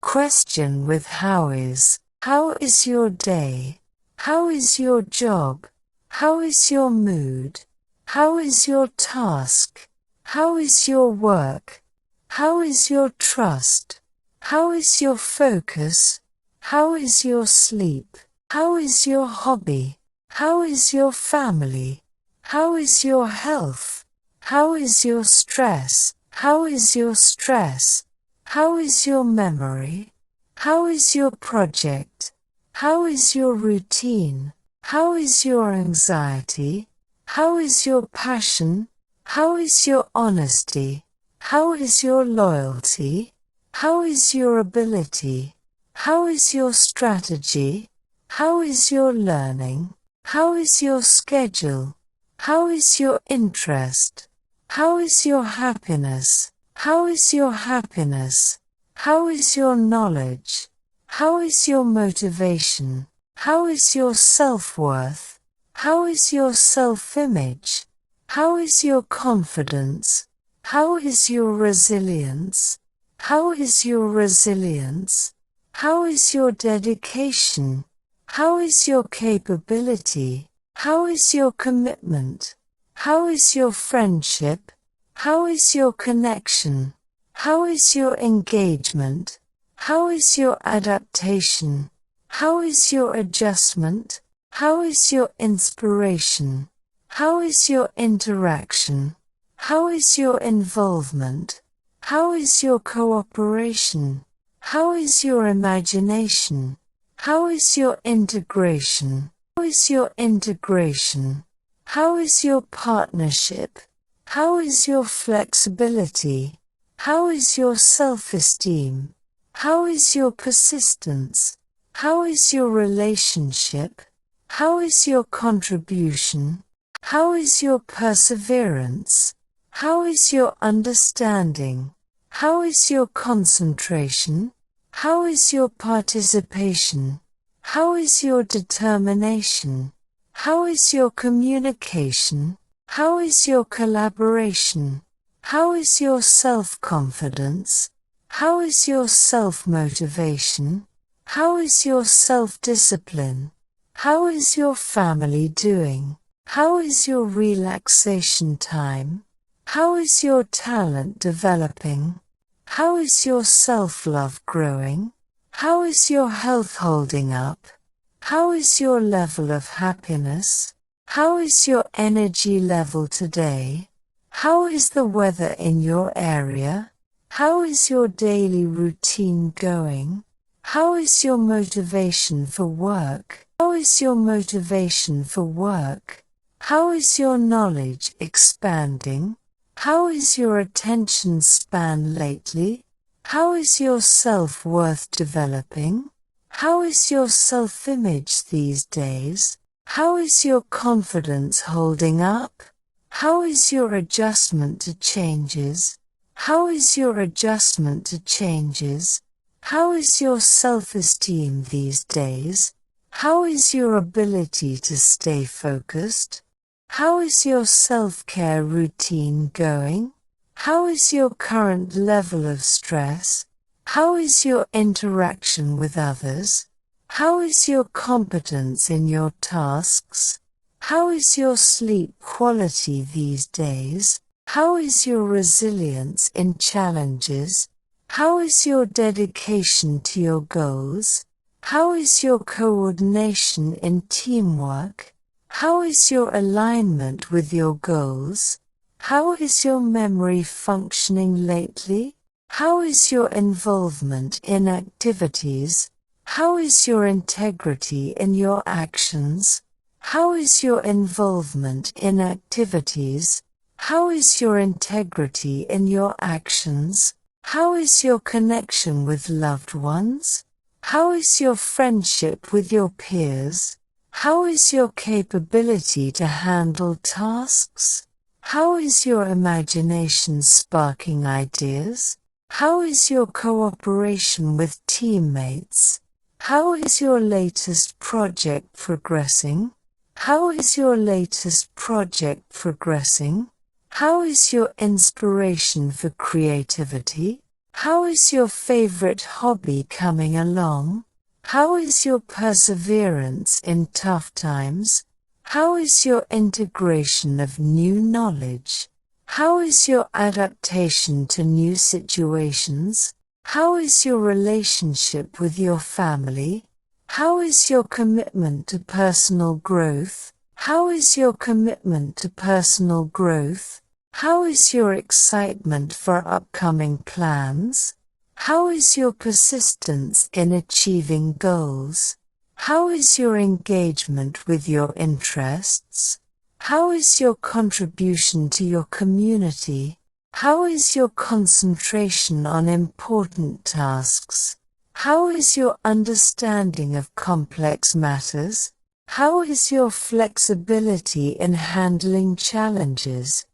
Question with how is. How is your day? How is your job? How is your mood? How is your task? How is your work? How is your trust? How is your focus? How is your sleep? How is your hobby? How is your family? How is your health? How is your stress? How is your stress? How is your memory? How is your project? How is your routine? How is your anxiety? How is your passion? How is your honesty? How is your loyalty? How is your ability? How is your strategy? How is your learning? How is your schedule? How is your interest? How is your happiness? How is your happiness? How is your knowledge? How is your motivation? How is your self-worth? How is your self-image? How is your confidence? How is your resilience? How is your resilience? How is your dedication? How is your capability? How is your commitment? How is your friendship? How is your connection? How is your engagement? How is your adaptation? How is your adjustment? How is your inspiration? How is your interaction? How is your involvement? How is your cooperation? How is your imagination? How is your integration? How is your integration? How is your partnership? How is your flexibility? How is your self-esteem? How is your persistence? How is your relationship? How is your contribution? How is your perseverance? How is your understanding? How is your concentration? How is your participation? How is your determination? How is your communication? How is your collaboration? How is your self-confidence? How is your self-motivation? How is your self-discipline? How is your family doing? How is your relaxation time? How is your talent developing? How is your self-love growing? How is your health holding up? How is your level of happiness? How is your energy level today? How is the weather in your area? How is your daily routine going? How is your motivation for work? How is your motivation for work? How is your knowledge expanding? How is your attention span lately? How is your self-worth developing? How is your self-image these days? How is your confidence holding up? How is your adjustment to changes? How is your adjustment to changes? How is your self-esteem these days? How is your ability to stay focused? How is your self-care routine going? How is your current level of stress? How is your interaction with others? How is your competence in your tasks? How is your sleep quality these days? How is your resilience in challenges? How is your dedication to your goals? How is your coordination in teamwork? How is your alignment with your goals? How is your memory functioning lately? How is your involvement in activities? How is your integrity in your actions? How is your involvement in activities? How is your integrity in your actions? How is your connection with loved ones? How is your friendship with your peers? How is your capability to handle tasks? How is your imagination sparking ideas? How is your cooperation with teammates? How is your latest project progressing? How is your latest project progressing? How is your inspiration for creativity? How is your favorite hobby coming along? How is your perseverance in tough times? How is your integration of new knowledge? How is your adaptation to new situations? How is your relationship with your family? How is your commitment to personal growth? How is your commitment to personal growth? How is your excitement for upcoming plans? How is your persistence in achieving goals? How is your engagement with your interests? How is your contribution to your community? How is your concentration on important tasks? How is your understanding of complex matters? How is your flexibility in handling challenges?